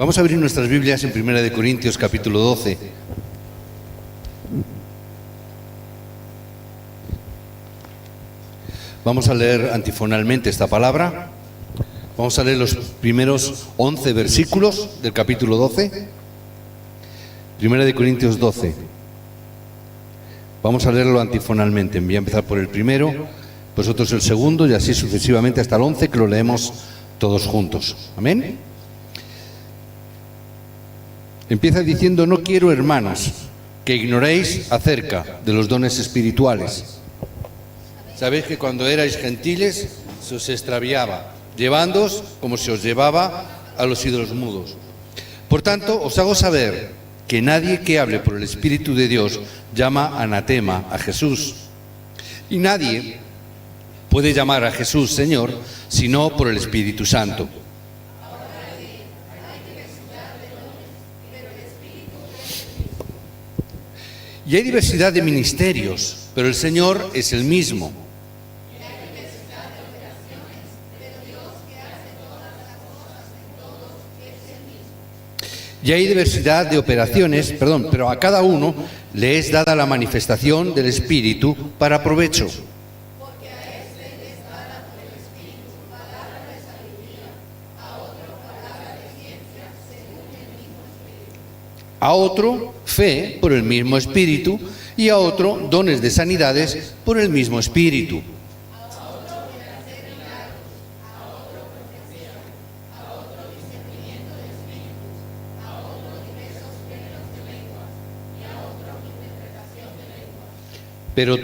Vamos a abrir nuestras Biblias en 1 Corintios capítulo 12. Vamos a leer antifonalmente esta palabra. Vamos a leer los primeros 11 versículos del capítulo 12. 1 Corintios 12. Vamos a leerlo antifonalmente. Voy a empezar por el primero, vosotros el segundo y así sucesivamente hasta el 11, que lo leemos todos juntos. Amén. Empieza diciendo: no quiero, hermanos, que ignoréis acerca de los dones espirituales. Sabéis que cuando erais gentiles se os extraviaba, llevándoos como se os llevaba a los ídolos mudos. Por tanto, os hago saber que nadie que hable por el Espíritu de Dios llama anatema a Jesús. Y nadie puede llamar a Jesús Señor sino por el Espíritu Santo. Y hay diversidad de ministerios, pero el Señor es el mismo. Y hay diversidad de operaciones, pero a cada uno le es dada la manifestación del Espíritu para provecho. A otro, fe por el mismo Espíritu, y a otro, dones de sanidades por el mismo Espíritu. Pero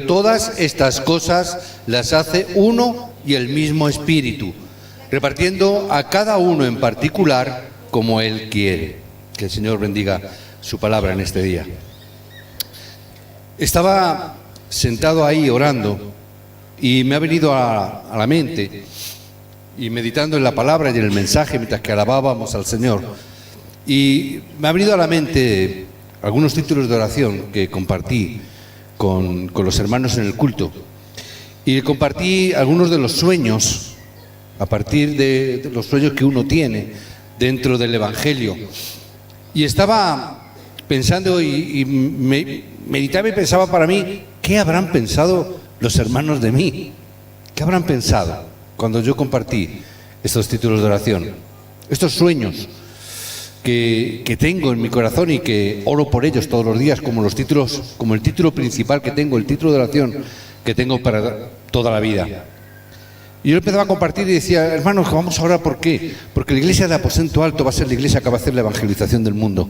todas estas cosas las hace uno y el mismo Espíritu, repartiendo a cada uno en particular como Él quiere. Que el Señor bendiga su palabra en este día. Estaba sentado ahí orando y me ha venido a la mente, y meditando en la palabra y en el mensaje mientras que alabábamos al Señor, y me ha venido a la mente algunos títulos de oración que compartí con los hermanos en el culto, y compartí algunos de los sueños, a partir de los sueños que uno tiene dentro del Evangelio. Y estaba pensando y meditaba y pensaba para mí, ¿qué habrán pensado los hermanos de mí? ¿Qué habrán pensado cuando yo compartí estos títulos de oración? Estos sueños que tengo en mi corazón y que oro por ellos todos los días, como el título principal que tengo, el título de oración que tengo para toda la vida. Y yo empezaba a compartir y decía: hermanos, vamos a orar. ¿Por qué? Porque la iglesia de Aposento Alto va a ser la iglesia que va a hacer la evangelización del mundo.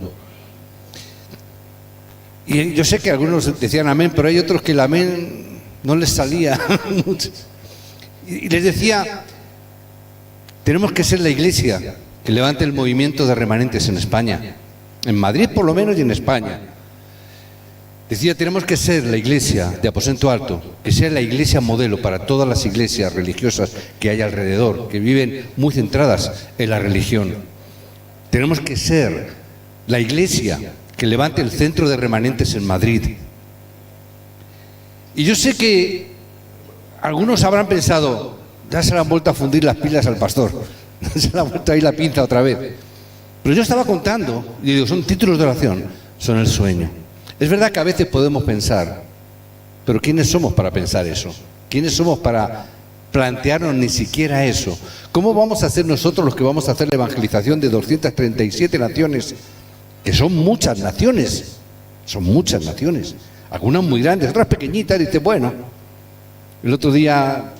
Y yo sé que algunos decían amén, pero hay otros que el amén no les salía mucho. Y les decía: tenemos que ser la iglesia que levante el movimiento de remanentes en España, en Madrid por lo menos y en España. Decía, tenemos que ser la iglesia de Aposento Alto, que sea la iglesia modelo para todas las iglesias religiosas que hay alrededor, que viven muy centradas en la religión. Tenemos que ser la iglesia que levante el centro de remanentes en Madrid. Y yo sé que algunos habrán pensado: ya se le han vuelto a fundir las pilas al pastor, se le ha vuelto ahí la pinza otra vez. Pero yo estaba contando, y digo, son títulos de oración, son el sueño. Es verdad que a veces podemos pensar, pero ¿quiénes somos para pensar eso? ¿Quiénes somos para plantearnos ni siquiera eso? ¿Cómo vamos a ser nosotros los que vamos a hacer la evangelización de 237 naciones? Que son muchas naciones, algunas muy grandes, otras pequeñitas. Dice, bueno, el otro día,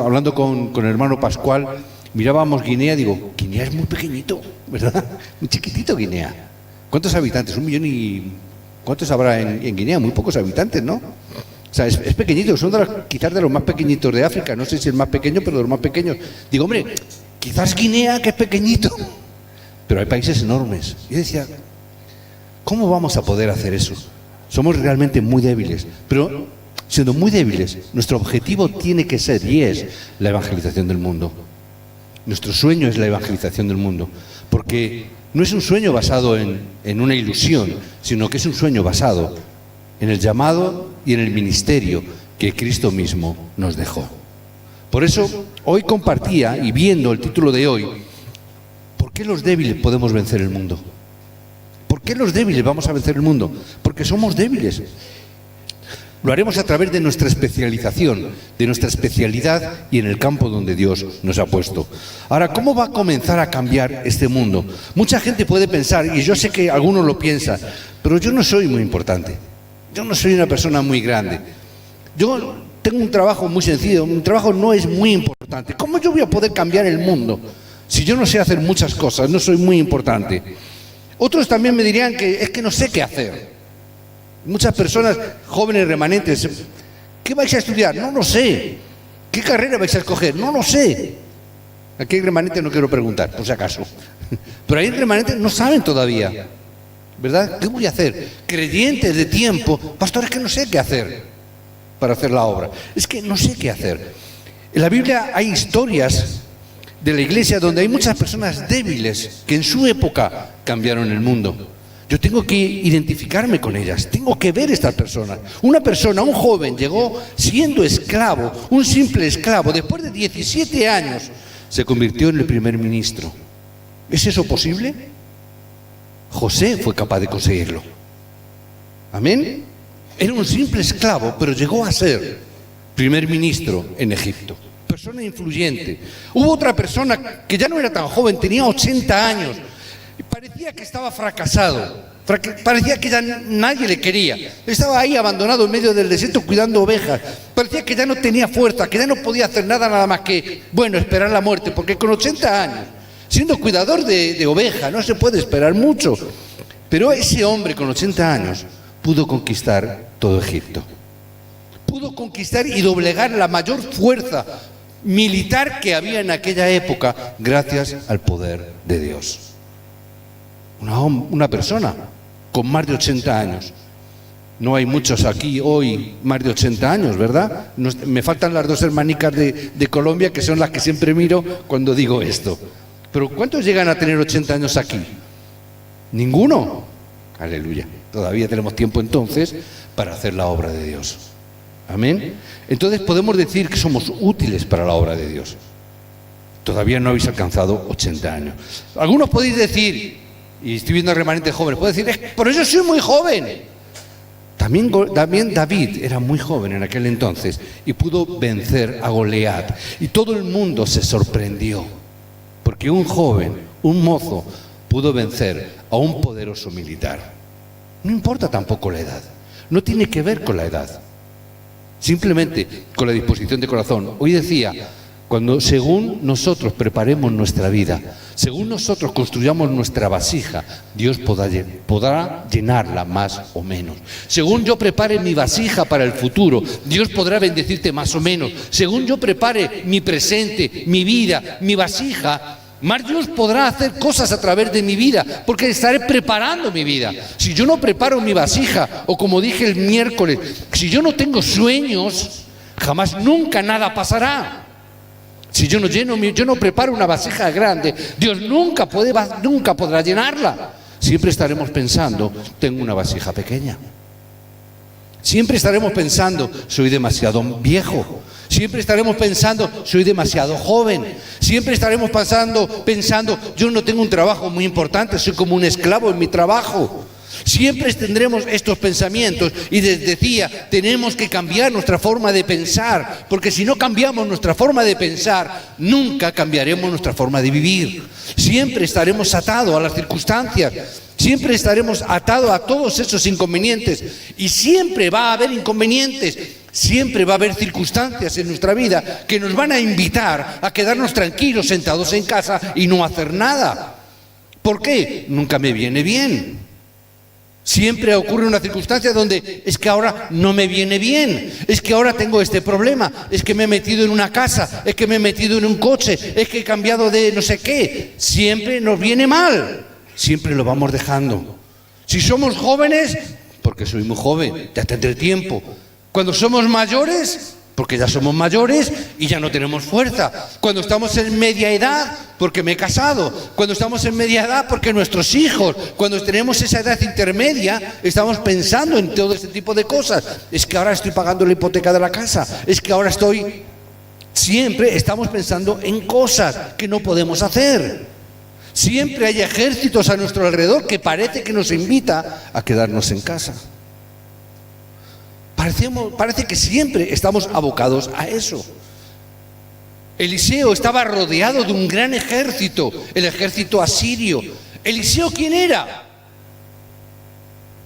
hablando con el hermano Pascual, mirábamos Guinea, digo, Guinea es muy pequeñito, ¿verdad? Muy chiquitito Guinea. ¿Cuántos habitantes? 1 millón y... ¿Cuántos habrá en Guinea? Muy pocos habitantes, ¿no? O sea, es pequeñito, son quizás de los más pequeñitos de África. No sé si el más pequeño, pero de los más pequeños. Digo, hombre, quizás Guinea, que es pequeñito, pero hay países enormes. Yo decía, ¿cómo vamos a poder hacer eso? Somos realmente muy débiles, pero siendo muy débiles, nuestro objetivo tiene que ser, y es, la evangelización del mundo. Nuestro sueño es la evangelización del mundo, porque no es un sueño basado en una ilusión, sino que es un sueño basado en el llamado y en el ministerio que Cristo mismo nos dejó. Por eso, hoy compartía, y viendo el título de hoy, ¿por qué qué los débiles podemos vencer el mundo? ¿Por qué los débiles vamos a vencer el mundo? Porque somos débiles. Lo haremos a través de nuestra especialización, de nuestra especialidad y en el campo donde Dios nos ha puesto. Ahora, ¿cómo va a comenzar a cambiar este mundo? Mucha gente puede pensar, y yo sé que algunos lo piensan, pero yo no soy muy importante. Yo no soy una persona muy grande. Yo tengo un trabajo muy sencillo, mi trabajo no es muy importante. ¿Cómo yo voy a poder cambiar el mundo si yo no sé hacer muchas cosas, no soy muy importante? Otros también me dirían que es que no sé qué hacer. Muchas personas, jóvenes remanentes, ¿qué vais a estudiar? No lo sé. ¿Qué carrera vais a escoger? No lo sé. Aquí hay remanentes, no quiero preguntar, por si acaso. Pero hay remanentes no saben todavía, ¿verdad? ¿Qué voy a hacer? Creyentes de tiempo, pastores, que no sé qué hacer para hacer la obra. Es que no sé qué hacer. En la Biblia hay historias de la iglesia donde hay muchas personas débiles que en su época cambiaron el mundo. Yo tengo que identificarme con ellas, tengo que ver estas personas. Una persona, un joven, llegó siendo esclavo, un simple esclavo. Después de 17 años se convirtió en el primer ministro. ¿Es eso posible? José fue capaz de conseguirlo. ¿Amén? Era un simple esclavo, pero llegó a ser primer ministro en Egipto. Persona influyente. Hubo otra persona que ya no era tan joven, tenía 80 años. Y parecía que estaba fracasado, parecía que ya nadie le quería. Estaba ahí abandonado en medio del desierto cuidando ovejas. Parecía que ya no tenía fuerza, que ya no podía hacer nada más que, bueno, esperar la muerte, porque con 80 años, siendo cuidador de ovejas, no se puede esperar mucho. Pero ese hombre con 80 años pudo conquistar todo Egipto. Pudo conquistar y doblegar la mayor fuerza militar que había en aquella época gracias al poder de Dios. Una persona con más de 80 años. No hay muchos aquí hoy más de 80 años, ¿verdad? Me faltan las dos hermanicas de Colombia, que son las que siempre miro cuando digo esto. Pero ¿cuántos llegan a tener 80 años aquí? ¿Ninguno? Aleluya. Todavía tenemos tiempo entonces para hacer la obra de Dios. Amén. Entonces podemos decir que somos útiles para la obra de Dios. Todavía no habéis alcanzado 80 años. Algunos podéis decir, y estoy viendo a remanentes jóvenes, puedo decir, por eso soy muy joven. También David era muy joven en aquel entonces y pudo vencer a Goliat. Y todo el mundo se sorprendió, porque un joven, un mozo, pudo vencer a un poderoso militar. No importa tampoco la edad, no tiene que ver con la edad, simplemente con la disposición de corazón. Hoy decía, según nosotros preparemos nuestra vida, según nosotros construyamos nuestra vasija, Dios podrá llenarla más o menos. Según yo prepare mi vasija para el futuro, Dios podrá bendecirte más o menos. Según yo prepare mi presente, mi vida, mi vasija, más Dios podrá hacer cosas a través de mi vida, porque estaré preparando mi vida. Si yo no preparo mi vasija, o como dije el miércoles, si yo no tengo sueños, jamás nunca nada pasará. Si yo no preparo una vasija grande, Dios nunca podrá llenarla. Siempre estaremos pensando, tengo una vasija pequeña. Siempre estaremos pensando, soy demasiado viejo. Siempre estaremos pensando, soy demasiado joven. Siempre estaremos pensando, yo no tengo un trabajo muy importante, soy como un esclavo en mi trabajo. Siempre tendremos estos pensamientos y les decía, tenemos que cambiar nuestra forma de pensar, porque si no cambiamos nuestra forma de pensar, nunca cambiaremos nuestra forma de vivir. Siempre estaremos atados a las circunstancias, siempre estaremos atados a todos esos inconvenientes y siempre va a haber inconvenientes, siempre va a haber circunstancias en nuestra vida que nos van a invitar a quedarnos tranquilos, sentados en casa y no hacer nada. ¿Por qué? Nunca me viene bien. Siempre ocurre una circunstancia donde es que ahora no me viene bien, es que ahora tengo este problema, es que me he metido en una casa, es que me he metido en un coche, es que he cambiado de no sé qué. Siempre nos viene mal, siempre lo vamos dejando. Si somos jóvenes, porque soy muy joven, ya tendré tiempo. Cuando somos mayores, porque ya somos mayores y ya no tenemos fuerza. Cuando estamos en media edad, porque me he casado. Cuando estamos en media edad, porque nuestros hijos. Cuando tenemos esa edad intermedia, estamos pensando en todo este tipo de cosas. Es que ahora estoy pagando la hipoteca de la casa. Es que ahora siempre estamos pensando en cosas que no podemos hacer. Siempre hay ejércitos a nuestro alrededor que parece que nos invita a quedarnos en casa. Parece que siempre estamos abocados a eso. Eliseo estaba rodeado de un gran ejército, el ejército asirio. ¿Eliseo quién era?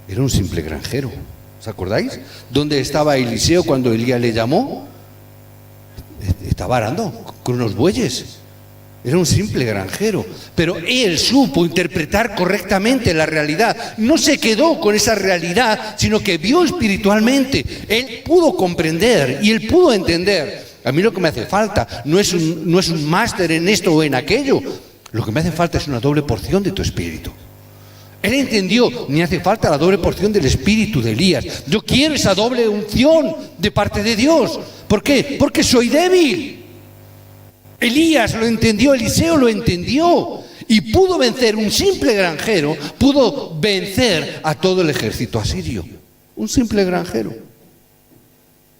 Era un simple granjero. ¿Os acordáis? ¿Dónde estaba Eliseo cuando Elías le llamó? Estaba arando con unos bueyes. Era un simple granjero, pero él supo interpretar correctamente la realidad. No se quedó con esa realidad, sino que vio espiritualmente. Él pudo comprender y él pudo entender. A mí lo que me hace falta no es un máster en esto o en aquello. Lo que me hace falta es una doble porción de tu espíritu. Él entendió, me hace falta la doble porción del espíritu de Elías. Yo quiero esa doble unción de parte de Dios. ¿Por qué? Porque soy débil. Elías lo entendió, Eliseo lo entendió y pudo vencer. Un simple granjero pudo vencer a todo el ejército asirio. Un simple granjero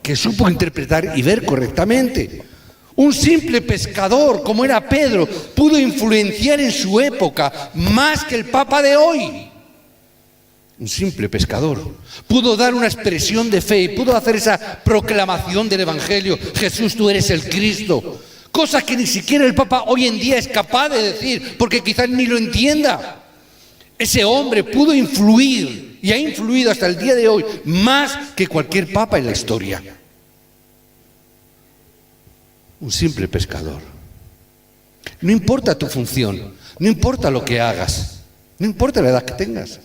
que supo interpretar y ver correctamente. Un simple pescador como era Pedro pudo influenciar en su época más que el Papa de hoy. Un simple pescador pudo dar una expresión de fe y pudo hacer esa proclamación del Evangelio: Jesús, tú eres el Cristo. Cosa que ni siquiera el Papa hoy en día es capaz de decir, porque quizás ni lo entienda. Ese hombre pudo influir y ha influido hasta el día de hoy más que cualquier Papa en la historia. Un simple pescador. No importa tu función, no importa lo que hagas, no importa la edad que tengas.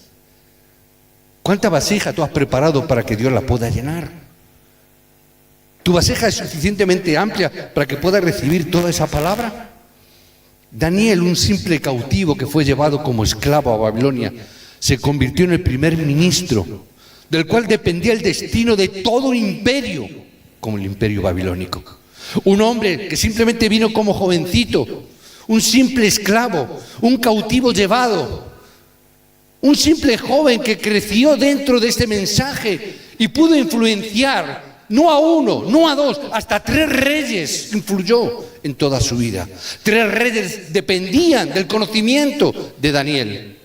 ¿Cuánta vasija tú has preparado para que Dios la pueda llenar? ¿Tu vasija es suficientemente amplia para que pueda recibir toda esa palabra? Daniel, un simple cautivo que fue llevado como esclavo a Babilonia, se convirtió en el primer ministro, del cual dependía el destino de todo un imperio, como el imperio babilónico. Un hombre que simplemente vino como jovencito, un simple esclavo, un cautivo llevado, un simple joven que creció dentro de este mensaje y pudo influenciar. No a uno, no a dos, hasta 3 reyes influyó en toda su vida. 3 reyes dependían del conocimiento de Daniel.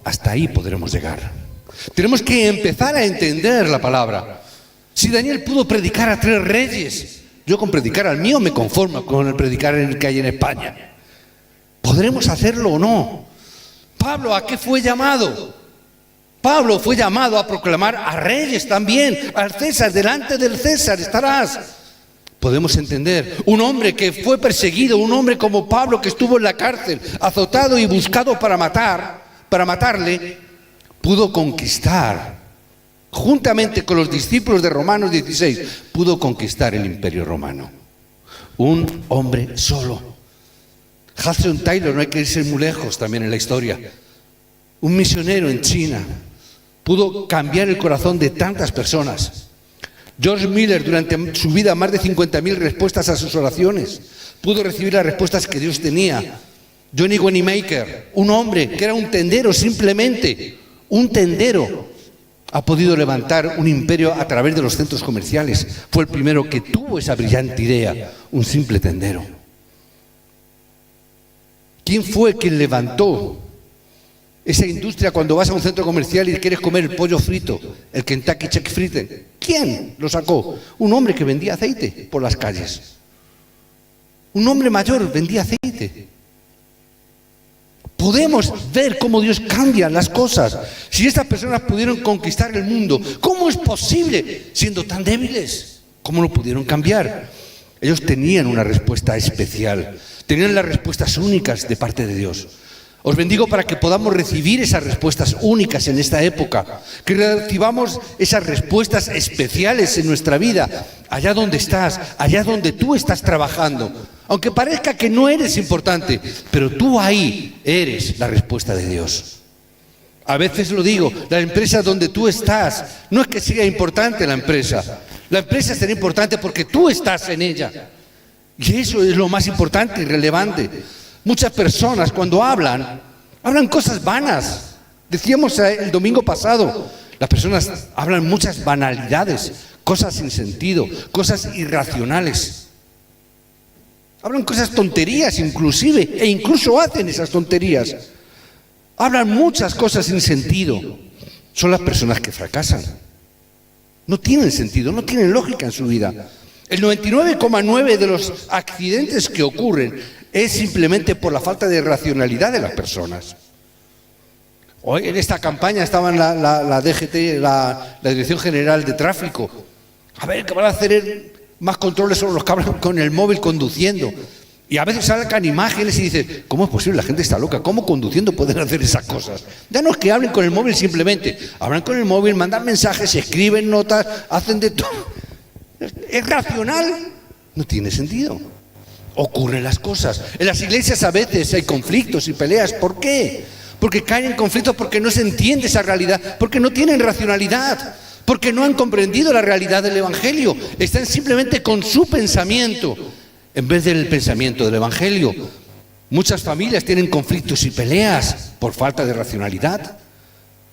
Hasta ahí podremos llegar. Tenemos que empezar a entender la palabra. Si Daniel pudo predicar a 3 reyes, yo con predicar al mío me conformo con el predicar en el que hay en España. ¿Podremos hacerlo o no? Pablo, ¿a qué fue llamado? Pablo fue llamado a proclamar a reyes también, al César, delante del César estarás. Podemos entender, un hombre que fue perseguido, un hombre como Pablo que estuvo en la cárcel, azotado y buscado para matarle, pudo conquistar, juntamente con los discípulos de Romanos 16, pudo conquistar el imperio romano. Un hombre solo. Hudson Taylor, no hay que irse muy lejos también en la historia. Un misionero en China. Pudo cambiar el corazón de tantas personas. George Miller, durante su vida, más de 50.000 respuestas a sus oraciones. Pudo recibir las respuestas que Dios tenía. Johnny Wanamaker, un hombre que era un tendero, simplemente un tendero, ha podido levantar un imperio a través de los centros comerciales. Fue el primero que tuvo esa brillante idea, un simple tendero. ¿Quién fue quien levantó esa industria cuando vas a un centro comercial y quieres comer el pollo frito, el Kentucky Chicken Fried? ¿Quién lo sacó? Un hombre que vendía aceite por las calles. Un hombre mayor vendía aceite. Podemos ver cómo Dios cambia las cosas. Si estas personas pudieron conquistar el mundo, ¿cómo es posible siendo tan débiles? ¿Cómo lo pudieron cambiar? Ellos tenían una respuesta especial, tenían las respuestas únicas de parte de Dios. Os bendigo para que podamos recibir esas respuestas únicas en esta época, que recibamos esas respuestas especiales en nuestra vida, allá donde estás, allá donde tú estás trabajando. Aunque parezca que no eres importante, pero tú ahí eres la respuesta de Dios. A veces lo digo, la empresa donde tú estás, no es que sea importante la empresa será importante porque tú estás en ella. Y eso es lo más importante y relevante. Muchas personas cuando hablan cosas vanas. Decíamos el domingo pasado, las personas hablan muchas banalidades, cosas sin sentido, cosas irracionales. Hablan cosas tonterías inclusive, e incluso hacen esas tonterías. Hablan muchas cosas sin sentido. Son las personas que fracasan. No tienen sentido, no tienen lógica en su vida. El 99,9% de los accidentes que ocurren es simplemente por la falta de racionalidad de las personas. Hoy en esta campaña estaban la DGT, la Dirección General de Tráfico. A ver, que van a hacer más controles sobre los que hablan con el móvil conduciendo. Y a veces sacan imágenes y dicen, ¿cómo es posible? La gente está loca. ¿Cómo conduciendo pueden hacer esas cosas? Ya no es que hablen con el móvil simplemente. Hablan con el móvil, mandan mensajes, escriben notas, hacen de todo. ¿Es racional? No tiene sentido. Ocurren las cosas. En las iglesias a veces hay conflictos y peleas. ¿Por qué? Porque caen en conflictos porque no se entiende esa realidad, porque no tienen racionalidad, porque no han comprendido la realidad del Evangelio. Están simplemente con su pensamiento en vez del pensamiento del Evangelio. Muchas familias tienen conflictos y peleas por falta de racionalidad,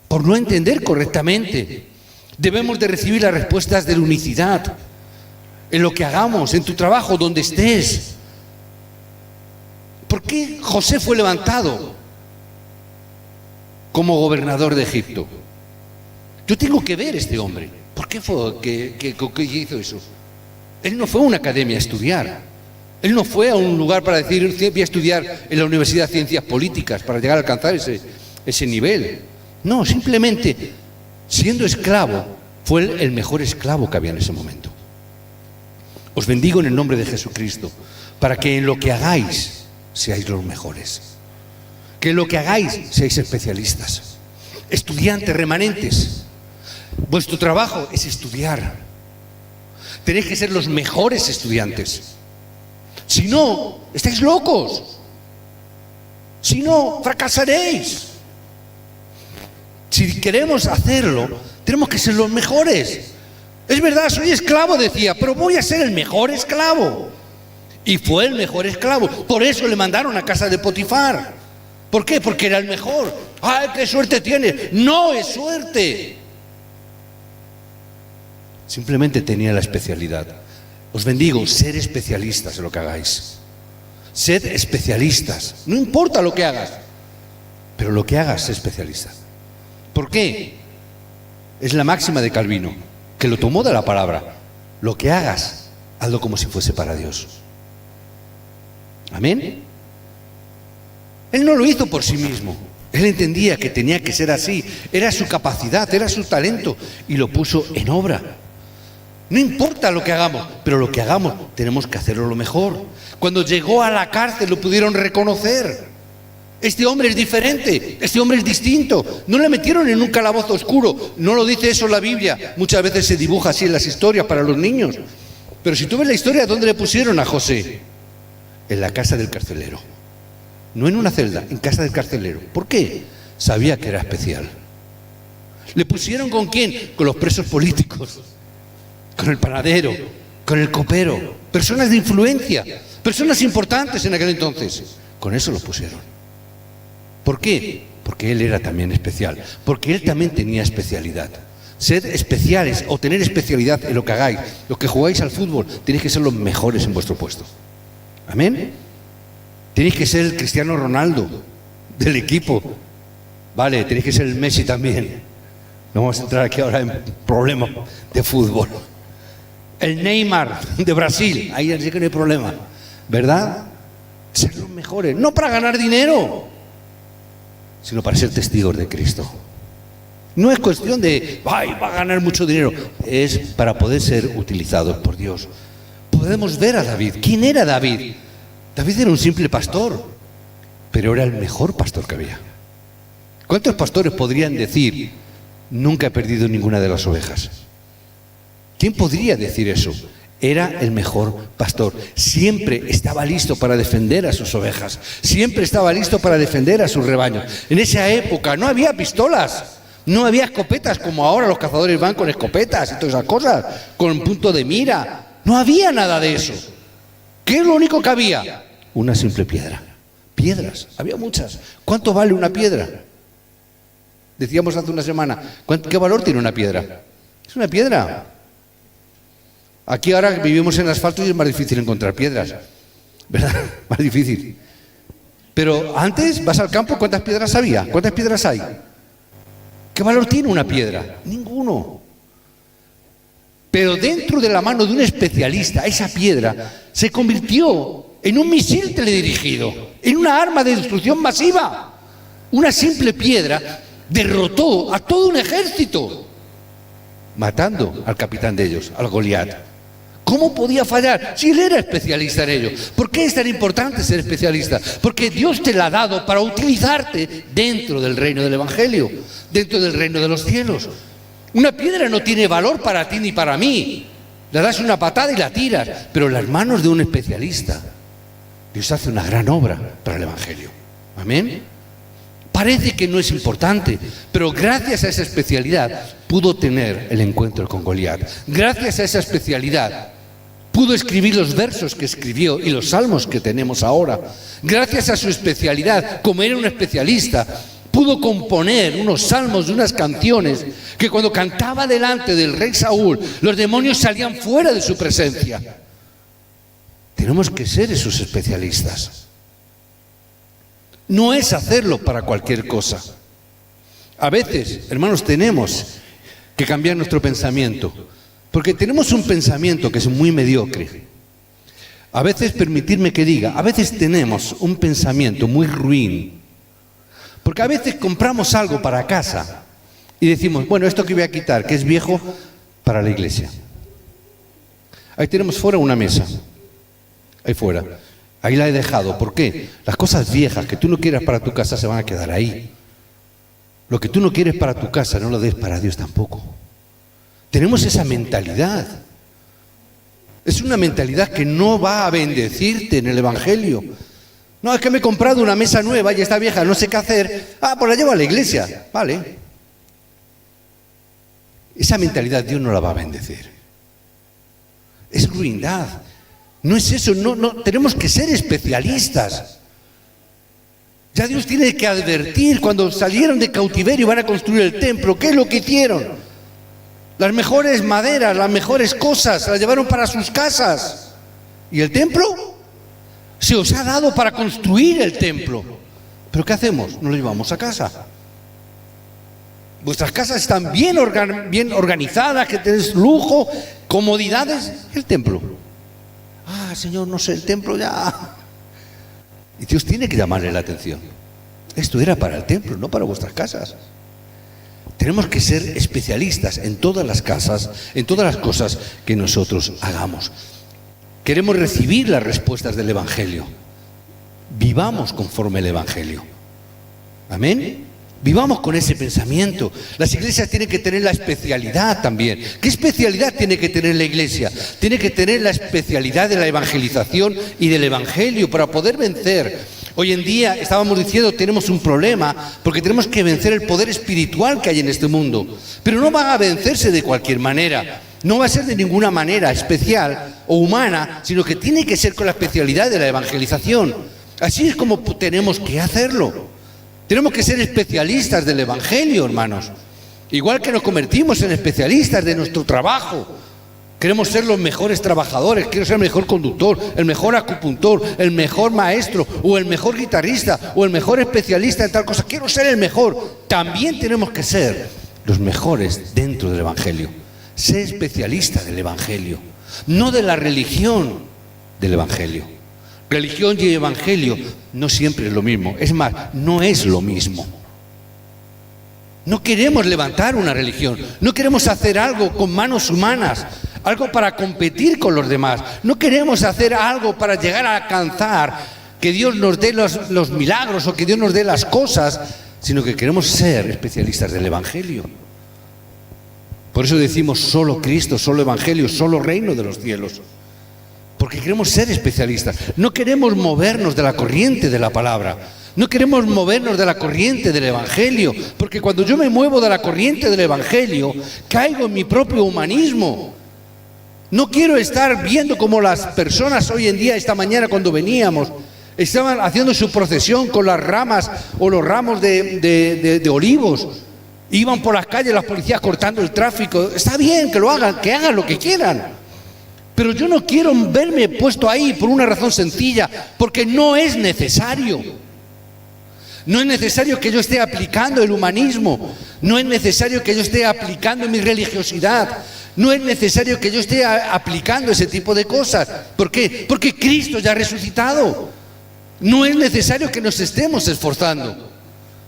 por no entender correctamente. Debemos de recibir las respuestas de la unicidad en lo que hagamos, en tu trabajo, donde estés. ¿Por qué José fue levantado como gobernador de Egipto? Yo tengo que ver este hombre. ¿Por qué fue que hizo eso? Él no fue a una academia a estudiar. Él no fue a un lugar para decir, voy a estudiar en la Universidad de Ciencias Políticas para llegar a alcanzar ese nivel. No, simplemente, siendo esclavo, fue el mejor esclavo que había en ese momento. Os bendigo en el nombre de Jesucristo, para que en lo que hagáis seáis los mejores. Que en lo que hagáis seáis especialistas. Estudiantes, remanentes. Vuestro trabajo es estudiar. Tenéis que ser los mejores estudiantes. Si no, estáis locos. Si no, fracasaréis. Si queremos hacerlo, tenemos que ser los mejores. Es verdad, soy esclavo, decía, pero voy a ser el mejor esclavo. Y fue el mejor esclavo. Por eso le mandaron a casa de Potifar. ¿Por qué? Porque era el mejor. ¡Ay, qué suerte tiene! No es suerte. Simplemente tenía la especialidad. Os bendigo, ser especialistas en lo que hagáis. Sed especialistas. No importa lo que hagas, pero lo que hagas, sé especialista. ¿Por qué? Es la máxima de Calvino, que lo tomó de la palabra. Lo que hagas, hazlo como si fuese para Dios. ¿Amén? Él no lo hizo por sí mismo. Él entendía que tenía que ser así. Era su capacidad, era su talento, y lo puso en obra. No importa lo que hagamos, pero lo que hagamos tenemos que hacerlo lo mejor. Cuando llegó a la cárcel lo pudieron reconocer. Este hombre es diferente, este hombre es distinto. No le metieron en un calabozo oscuro. No lo dice eso la Biblia. Muchas veces se dibuja así en las historias para los niños. Pero si tú ves la historia, ¿dónde le pusieron a José? En la casa del carcelero. No en una celda, en casa del carcelero. ¿Por qué? Sabía que era especial. ¿Le pusieron con quién? Con los presos políticos, con el panadero, con el copero, personas de influencia, personas importantes en aquel entonces. Con eso los pusieron. ¿Por qué? Porque él era también especial, porque él también tenía especialidad. Sed especiales o tener especialidad en lo que hagáis. Los que jugáis al fútbol, tenéis que ser los mejores en vuestro puesto. ¿Amén? Tenéis que ser el Cristiano Ronaldo del equipo. Vale, tenéis que ser el Messi también. No vamos a entrar aquí ahora en problemas de fútbol. El Neymar de Brasil, ahí sí que no hay problema, ¿verdad? Ser los mejores, no para ganar dinero, sino para ser testigos de Cristo. No es cuestión de, ay, va a ganar mucho dinero, es para poder ser utilizados por Dios. Podemos ver a David. ¿Quién era David? David era un simple pastor, pero era el mejor pastor que había. ¿Cuántos pastores podrían decir, nunca he perdido ninguna de las ovejas? ¿Quién podría decir eso? Era el mejor pastor. Siempre estaba listo para defender a sus ovejas. Siempre estaba listo para defender a sus rebaños. En esa época no había pistolas, no había escopetas como ahora los cazadores van con escopetas y todas esas cosas, con punto de mira. No había nada de eso. ¿Qué es lo único que había? Una simple piedra. Piedras, había muchas. ¿Cuánto vale una piedra? Decíamos hace una semana, ¿qué valor tiene una piedra? Es una piedra. Aquí ahora vivimos en asfalto y es más difícil encontrar piedras. ¿verdad? Más difícil. Pero antes vas al campo, ¿cuántas piedras había? ¿Cuántas piedras hay? ¿Qué valor tiene una piedra? Ninguno. Pero dentro de la mano de un especialista, esa piedra se convirtió en un misil teledirigido, en una arma de destrucción masiva. Una simple piedra derrotó a todo un ejército, matando al capitán de ellos, al Goliat. ¿Cómo podía fallar si él era especialista en ello? ¿Por qué es tan importante ser especialista? Porque Dios te la ha dado para utilizarte dentro del reino del Evangelio, dentro del reino de los cielos. Una piedra no tiene valor para ti ni para mí. Le das una patada y la tiras, pero en las manos de un especialista Dios hace una gran obra para el Evangelio. Amén. Parece que no es importante, pero gracias a esa especialidad pudo tener el encuentro con Goliat. Gracias a esa especialidad pudo escribir los versos que escribió y los salmos que tenemos ahora. Gracias a su especialidad, como era un especialista, pudo componer unos salmos de unas canciones que cuando cantaba delante del rey Saúl, los demonios salían fuera de su presencia. Tenemos que ser esos especialistas. No es hacerlo para cualquier cosa. A veces, hermanos, tenemos que cambiar nuestro pensamiento, porque tenemos un pensamiento que es muy mediocre. A veces, permitidme que diga, a veces tenemos un pensamiento muy ruin, porque a veces compramos algo para casa y decimos, bueno, esto que voy a quitar, que es viejo, para la iglesia. Ahí tenemos fuera una mesa, ahí fuera. Ahí la he dejado. ¿Por qué? Las cosas viejas que tú no quieras para tu casa se van a quedar ahí. Lo que tú no quieres para tu casa no lo des para Dios tampoco. Tenemos esa mentalidad. Es una mentalidad que no va a bendecirte en el Evangelio. No, es que me he comprado una mesa nueva y está vieja, no sé qué hacer. Ah, pues la llevo a la iglesia. Vale. Esa mentalidad Dios no la va a bendecir. Es ruindad. No es eso, no, tenemos que ser especialistas. Ya Dios tiene que advertir, cuando salieron de cautiverio y van a construir el templo, ¿qué es lo que hicieron? Las mejores maderas, las mejores cosas, las llevaron para sus casas. ¿Y el templo? Se os ha dado para construir el templo. ¿Pero qué hacemos? No lo llevamos a casa. Vuestras casas están bien organizadas, que tenéis lujo, comodidades. El templo. Ah, Señor, no sé, el templo ya. Y Dios tiene que llamarle la atención. Esto era para el templo, no para vuestras casas. Tenemos que ser especialistas en todas las casas, en todas las cosas que nosotros hagamos. Queremos recibir las respuestas del Evangelio. Vivamos conforme el Evangelio. Amén. Vivamos con ese pensamiento. Las iglesias tienen que tener la especialidad también. ¿Qué especialidad tiene que tener la iglesia? Tiene que tener la especialidad de la evangelización y del Evangelio para poder vencer. Hoy en día, estábamos diciendo, tenemos un problema porque tenemos que vencer el poder espiritual que hay en este mundo. Pero no van a vencerse de cualquier manera. No va a ser de ninguna manera especial o humana, sino que tiene que ser con la especialidad de la evangelización. Así es como tenemos que hacerlo. Tenemos que ser especialistas del Evangelio, hermanos. Igual que nos convertimos en especialistas de nuestro trabajo. Queremos ser los mejores trabajadores, quiero ser el mejor conductor, el mejor acupuntor, el mejor maestro, o el mejor guitarrista, o el mejor especialista en tal cosa. Quiero ser el mejor. También tenemos que ser los mejores dentro del Evangelio. Sé especialista del Evangelio, no de la religión del Evangelio. Religión y evangelio no siempre es lo mismo. Es más, no es lo mismo. No queremos levantar una religión. No queremos hacer algo con manos humanas, algo para competir con los demás. No queremos hacer algo para llegar a alcanzar que Dios nos dé los milagros o que Dios nos dé las cosas, sino que queremos ser especialistas del Evangelio. Por eso decimos solo Cristo, solo Evangelio, solo reino de los cielos. Porque queremos ser especialistas. No queremos movernos de la corriente de la palabra. No queremos movernos de la corriente del Evangelio. Porque cuando yo me muevo de la corriente del Evangelio, caigo en mi propio humanismo. No quiero estar viendo como las personas hoy en día, esta mañana cuando veníamos, estaban haciendo su procesión con las ramas o los ramos de olivos. Iban por las calles las policías cortando el tráfico. Está bien que lo hagan, que hagan lo que quieran. Pero yo no quiero verme puesto ahí por una razón sencilla, porque no es necesario. No es necesario que yo esté aplicando el humanismo, no es necesario que yo esté aplicando mi religiosidad, no es necesario que yo esté aplicando ese tipo de cosas. ¿Por qué? Porque Cristo ya ha resucitado. No es necesario que nos estemos esforzando.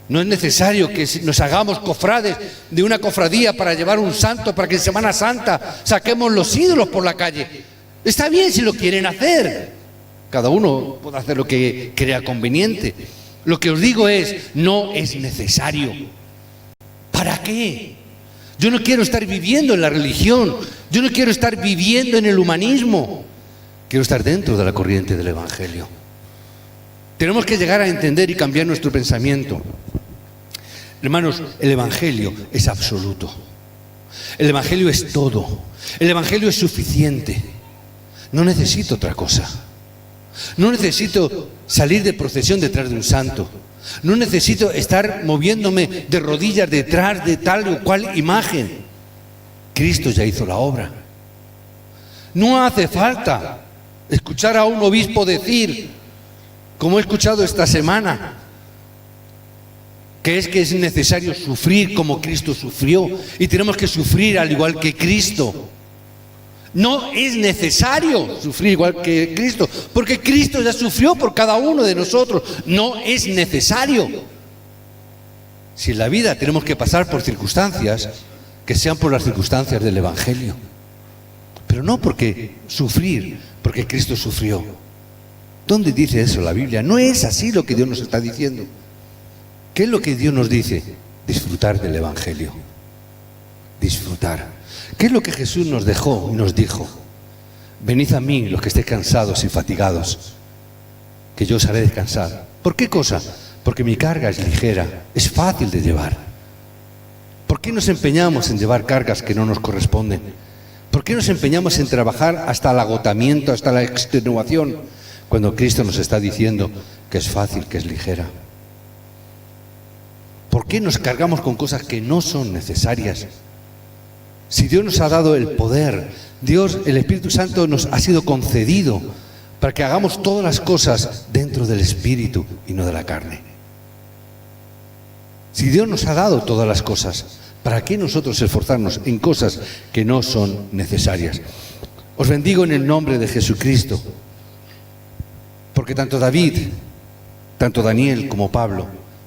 No es necesario que nos hagamos cofrades de una cofradía para llevar un santo, para que en Semana Santa saquemos los ídolos por la calle. Está bien si lo quieren hacer. Cada uno puede hacer lo que crea conveniente. Lo que os digo es, no es necesario. ¿Para qué? Yo no quiero estar viviendo en la religión. Yo no quiero estar viviendo en el humanismo. Quiero estar dentro de la corriente del Evangelio. Tenemos que llegar a entender y cambiar nuestro pensamiento. Hermanos, el Evangelio es absoluto. El Evangelio es todo. El Evangelio es suficiente. No necesito otra cosa. No necesito salir de procesión detrás de un santo. No necesito estar moviéndome de rodillas detrás de tal o cual imagen. Cristo ya hizo la obra. No hace falta escuchar a un obispo decir, como he escuchado esta semana, que es necesario sufrir como Cristo sufrió y tenemos que sufrir al igual que Cristo. No es necesario sufrir igual que Cristo, porque Cristo ya sufrió por cada uno de nosotros. No es necesario. Si en la vida tenemos que pasar por circunstancias, que sean por las circunstancias del Evangelio. Pero no porque sufrir, porque Cristo sufrió. ¿Dónde dice eso la Biblia? No es así lo que Dios nos está diciendo. ¿Qué es lo que Dios nos dice? Disfrutar del Evangelio. Disfrutar. ¿Qué es lo que Jesús nos dejó y nos dijo? Venid a mí los que estéis cansados y fatigados, que yo os haré descansar. ¿Por qué cosa? Porque mi carga es ligera, es fácil de llevar. ¿Por qué nos empeñamos en llevar cargas que no nos corresponden? ¿Por qué nos empeñamos en trabajar hasta el agotamiento, hasta la extenuación, cuando Cristo nos está diciendo que es fácil, que es ligera? ¿Por qué nos cargamos con cosas que no son necesarias? Si Dios nos ha dado el poder, Dios, el Espíritu Santo nos ha sido concedido para que hagamos todas las cosas dentro del Espíritu y no de la carne. Si Dios nos ha dado todas las cosas, ¿para qué nosotros esforzarnos en cosas que no son necesarias? Os bendigo en el nombre de Jesucristo, porque tanto David, tanto Daniel como Pablo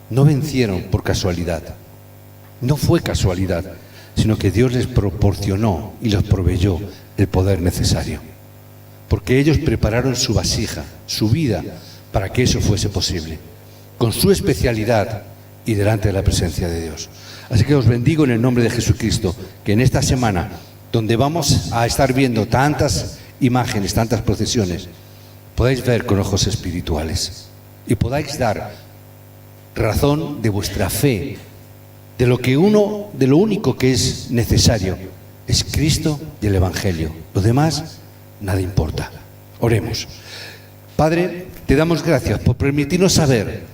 no vencieron por casualidad. No fue casualidad, sino que Dios les proporcionó y les proveyó el poder necesario. Porque ellos prepararon su vasija, su vida, para que eso fuese posible, con su especialidad y delante de la presencia de Dios. Así que os bendigo en el nombre de Jesucristo, que en esta semana, donde vamos a estar viendo tantas imágenes, tantas procesiones, podáis ver con ojos espirituales y podáis dar razón de vuestra fe, de lo único que es necesario es Cristo y el Evangelio. Lo demás, nada importa. Oremos. Padre, te damos gracias por permitirnos saber,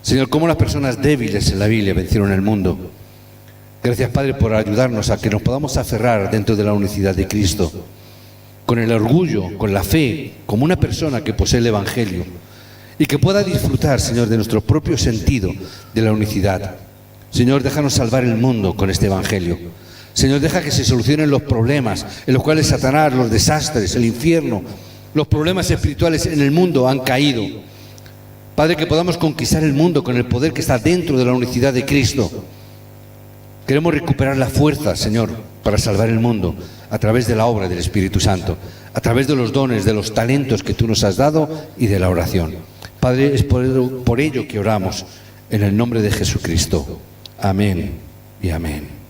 Señor, cómo las personas débiles en la Biblia vencieron el mundo. Gracias, Padre, por ayudarnos a que nos podamos aferrar dentro de la unicidad de Cristo, con el orgullo, con la fe, como una persona que posee el Evangelio, y que pueda disfrutar, Señor, de nuestro propio sentido de la unicidad. Señor, déjanos salvar el mundo con este Evangelio. Señor, deja que se solucionen los problemas en los cuales Satanás, los desastres, el infierno, los problemas espirituales en el mundo han caído. Padre, que podamos conquistar el mundo con el poder que está dentro de la unicidad de Cristo. Queremos recuperar la fuerza, Señor, para salvar el mundo a través de la obra del Espíritu Santo, a través de los dones, de los talentos que tú nos has dado y de la oración. Padre, es por ello que oramos en el nombre de Jesucristo. Amén y amén.